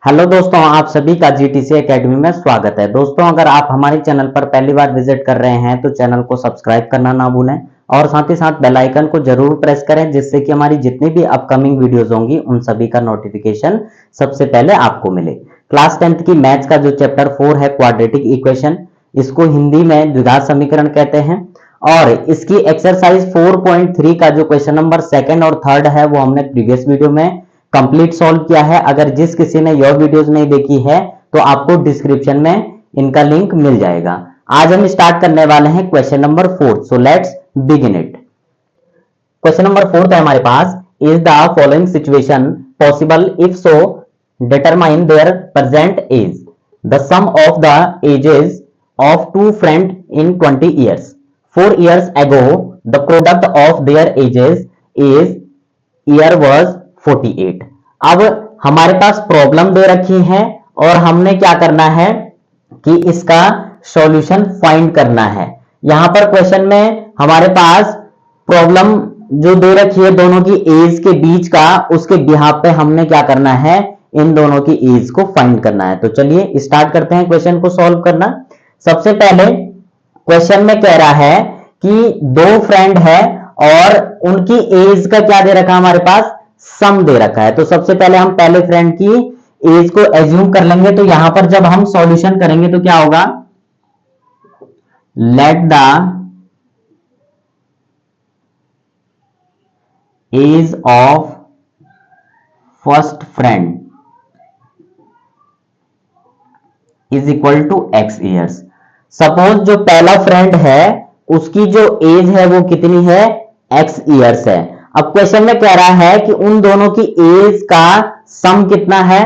Hello दोस्तों, आप सभी का जीटीसी एकेडमी में स्वागत है। दोस्तों, अगर आप हमारे चैनल पर पहली बार विजिट कर रहे हैं तो चैनल को सब्सक्राइब करना ना भूलें और साथ ही साथ बेल आइकन को जरूर प्रेस करें, जिससे कि हमारी जितनी भी अपकमिंग वीडियोस होंगी उन सभी का नोटिफिकेशन सबसे पहले आपको मिले। क्लास 10th की मैथ्स का जो चैप्टर 4 है क्वाड्रेटिक इक्वेशन, इसको हिंदी में द्विघात समीकरण कहते हैं और इसकी एक्सरसाइज 4.3 का जो क्वेश्चन नंबर 2 और 3 है वो हमने प्रीवियस वीडियो में कंप्लीट सॉल्व किया है। अगर जिस किसी ने योर वीडियोस नहीं देखी है तो आपको डिस्क्रिप्शन में इनका लिंक मिल जाएगा। आज हम स्टार्ट करने वाले हैं question number 4। So let's begin it. Question number 4 है हमारे पास, is the following situation possible, if so determine their present age. The sum of the ages of two friends in 20 years. 4 years ago, the product of their ages is year was 48. अब हमारे पास problem दे रखी है और हमने क्या करना है कि इसका सॉल्यूशन फाइंड करना है। यहां पर क्वेश्चन में हमारे पास प्रॉब्लम जो दे रखी है दोनों की एज के बीच का, उसके बिहाफ पे हमने क्या करना है, इन दोनों की एज को फाइंड करना है। तो चलिए स्टार्ट करते हैं क्वेश्चन को सॉल्व करना। सबसे पहले क्वेश्चन में कह रहा है कि दो फ्रेंड है और उनकी एज का क्या दे रखा है, हमारे पास सम दे रखा है। तो सबसे पहले हम पहले फ्रेंड की एज को एज्यूम कर लेंगे। तो यहां पर जब हम सॉल्यूशन करेंगे तो क्या होगा, let the age of first friend is equal to x years. Suppose जो पहला फ्रेंड है उसकी जो एज है वो कितनी है, x ईयर्स है। अब क्वेश्चन में कह रहा है कि उन दोनों की एज का सम कितना है,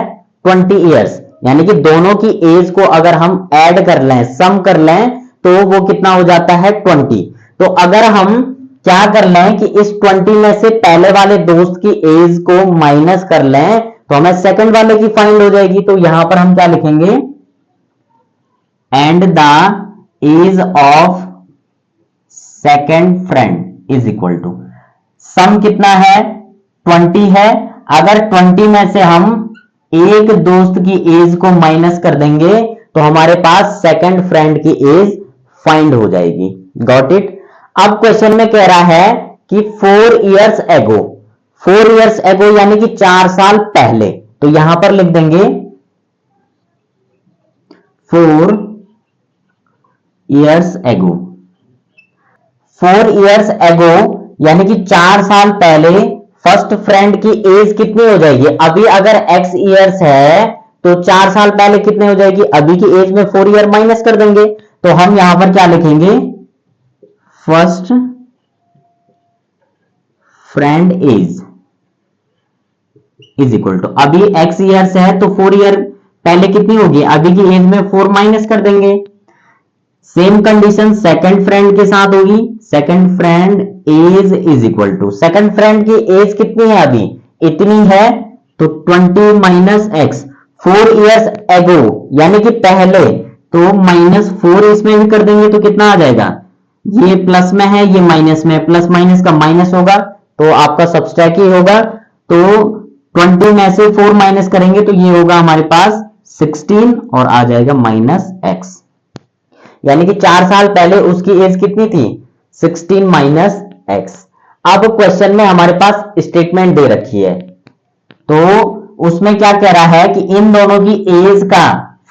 20 ईयर्स। यानी कि दोनों की एज को अगर हम ऐड कर लें, सम कर लें, तो वो कितना हो जाता है 20। तो अगर हम क्या कर लें कि इस 20 में से पहले वाले दोस्त की एज को माइनस कर लें तो हमें सेकंड वाले की फाइंड हो जाएगी। तो यहां पर हम क्या लिखेंगे, and the age of second friend is equal to, सम कितना है 20 है। अगर 20 में से हम एक दोस्त की एज को माइनस कर देंगे तो हमारे पास सेकंड फ्रेंड की एज फाइंड हो जाएगी। Got it. अब क्वेश्चन में कह रहा है कि 4 years ago, 4 years ago यानी कि 4 साल पहले। तो यहां पर लिख देंगे 4 years ago। 4 years ago यानी कि 4 साल पहले फर्स्ट फ्रेंड की एज कितनी हो जाएगी। अभी अगर x ईयर्स है तो 4 साल पहले कितने हो जाएगी, अभी की एज में 4 ईयर माइनस कर देंगे। तो हम यहां पर क्या लिखेंगे, first friend age is equal to, अभी x ईयर्स है तो 4 ईयर पहले कितनी होगी, अभी की एज में 4 माइनस कर देंगे। सेम कंडीशन सेकंड फ्रेंड के साथ होगी, second friend age is equal to, second friend की एज कितनी है, अभी इतनी है तो 20 माइनस एक्स, 4 इयर्स एगो यानी कि पहले, तो माइनस 4 इसमें भी कर देंगे तो कितना आ जाएगा, ये प्लस में है ये माइनस में, प्लस माइनस का माइनस होगा तो आपका सबस्ट्रैक्ट ही होगा। तो 20 में से 4 माइनस करेंगे तो ये होगा हमारे पास 16 और आ जाएगा माइनस एक्स। यानी कि 4 साल पहले उसकी एज कितनी थी, 16 माइनस एक्स। अब क्वेश्चन में हमारे पास स्टेटमेंट दे रखी है तो उसमें क्या कह रहा है कि इन दोनों की एज का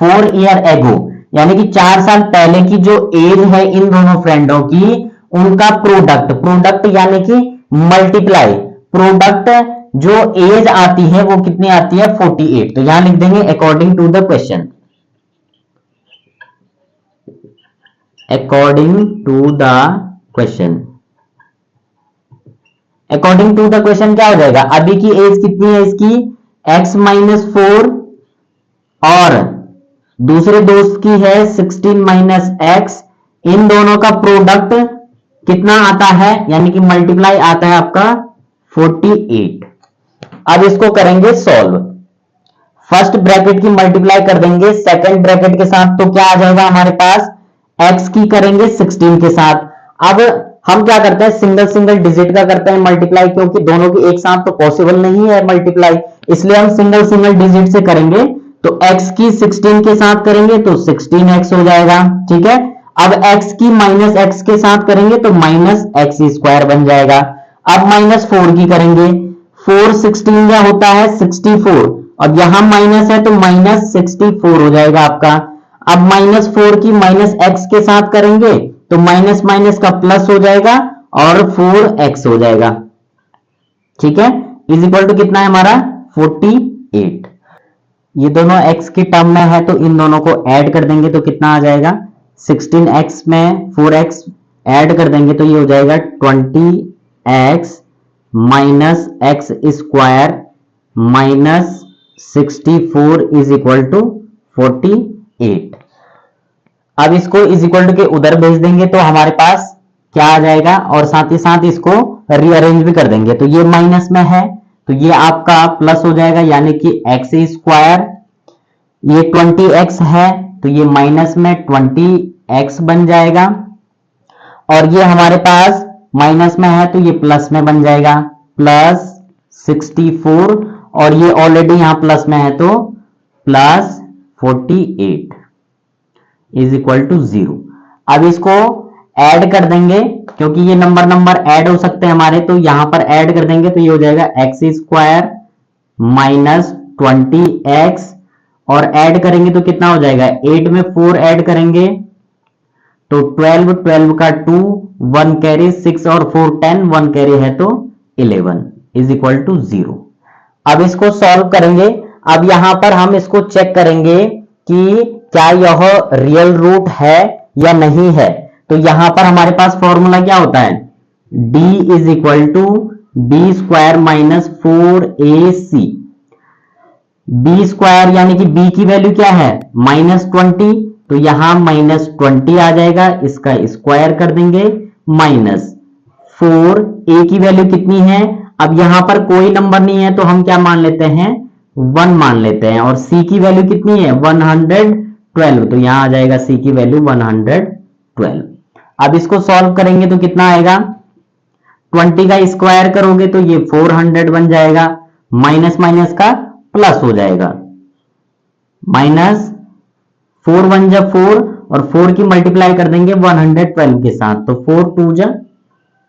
4 ईयर एगो यानी कि 4 साल पहले की जो एज है इन दोनों फ्रेंडों की, उनका प्रोडक्ट, प्रोडक्ट यानी कि मल्टीप्लाई, प्रोडक्ट जो एज आती है वो कितनी आती है 48। तो यहां लिख देंगे according to the question, according to the question. According to the question क्या हो जाएगा, अभी की एज कितनी है इसकी x माइनस 4 और दूसरे दोस्त की है 16 माइनस एक्स। इन दोनों का प्रोडक्ट कितना आता है यानी कि मल्टीप्लाई आता है आपका 48। अब इसको करेंगे सॉल्व। फर्स्ट ब्रैकेट की मल्टीप्लाई कर देंगे सेकंड ब्रैकेट के साथ तो क्या आ जाएगा हमारे पास, x की करेंगे 16 के साथ। अब हम क्या करते हैं, सिंगल सिंगल डिजिट का करते हैं मल्टीप्लाई, क्योंकि दोनों की एक साथ तो पॉसिबल नहीं है मल्टीप्लाई, इसलिए हम सिंगल सिंगल डिजिट से करेंगे। तो x की 16 के साथ करेंगे तो 16x हो जाएगा, ठीक है। अब x की माइनस x के साथ करेंगे तो माइनस एक्स स्क्वायर बन जाएगा। अब माइनस 4 की करेंगे, 4 16 क्या होता है 64, अब यहां माइनस है तो माइनस 64 हो जाएगा आपका। अब माइनस 4 की माइनस x के साथ करेंगे तो माइनस माइनस का प्लस हो जाएगा और 4x हो जाएगा, ठीक है। इज इक्वल टू कितना है हमारा 48। ये दोनों x की टर्म में है तो इन दोनों को ऐड कर देंगे तो कितना आ जाएगा 16x में 4x ऐड कर देंगे तो ये हो जाएगा 20x minus x square minus 64 is equal to 48। अब इसको इज इक्वल टू के उधर भेज देंगे तो हमारे पास क्या आ जाएगा, और साथ ही साथ इसको रीअरेंज भी कर देंगे तो ये माइनस में है तो ये आपका प्लस हो जाएगा, यानी कि एक्स स्क्वायर, ये 20x है तो ये माइनस में 20x बन जाएगा, और ये हमारे पास माइनस में है तो ये प्लस में बन जाएगा प्लस 64, और ये ऑलरेडी यहां प्लस में है तो प्लस 48 इज इक्वल टू 0। अब इसको ऐड कर देंगे क्योंकि ये नंबर ऐड हो सकते हैं हमारे, तो यहां पर ऐड कर देंगे तो ये हो जाएगा एक्स स्क्वायर माइनस 20x, और ऐड करेंगे तो कितना हो जाएगा 8 में 4 ऐड करेंगे तो 12, 12 का 2, 1 कैरी 6 और 4 10, 1 कैरी है तो 11 इज इक्वल टू 0। अब इसको सॉल्व करेंगे। अब यहां पर हम इसको चेक करेंगे कि क्या यह रियल रूट है या नहीं है। तो यहां पर हमारे पास फॉर्मूला क्या होता है d is equal to B square minus 4ac। B square यानी कि b की वैल्यू क्या है -20, तो यहां -20 आ जाएगा, इसका स्क्वायर कर देंगे माइनस 4, a की वैल्यू कितनी है, अब यहां पर कोई नंबर नहीं है तो हम क्या मान लेते हैं 1 मान लेते हैं, और c की वैल्यू कितनी है 112, तो यहां आ जाएगा c की वैल्यू 112। अब इसको सॉल्व करेंगे तो कितना आएगा 20 का स्क्वायर करोगे तो ये 400 बन जाएगा, माइनस माइनस का प्लस हो जाएगा, माइनस 4 1 जा 4 और 4 की मल्टीप्लाई कर देंगे 112 के साथ तो 4 2 जा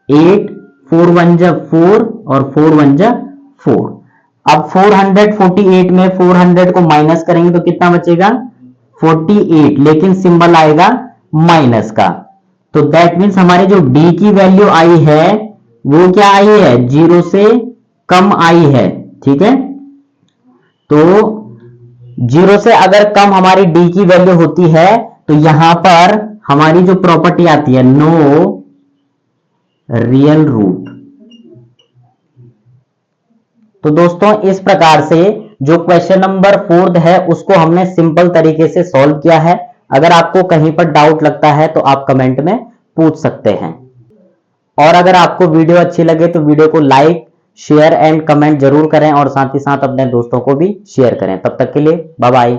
8, 4 1 जा 4 और 4 1 जा 4। अब 448 में 400 को माइनस करेंगे तो कितना बचेगा 48, लेकिन सिंबल आएगा माइनस का, तो दैट मीन्स हमारे जो d की वैल्यू आई है वो क्या आई है 0 से कम आई है, ठीक है। तो 0 से अगर कम हमारी d की वैल्यू होती है तो यहां पर हमारी जो प्रॉपर्टी आती है नो रियल रूट। तो दोस्तों इस प्रकार से जो क्वेश्चन नंबर 4 है उसको हमने सिंपल तरीके से सॉल्व किया है। अगर आपको कहीं पर डाउट लगता है तो आप कमेंट में पूछ सकते हैं, और अगर आपको वीडियो अच्छी लगे तो वीडियो को लाइक शेयर एंड कमेंट जरूर करें, और साथ ही साथ अपने दोस्तों को भी शेयर करें। तब तक के लिए बाय बाय।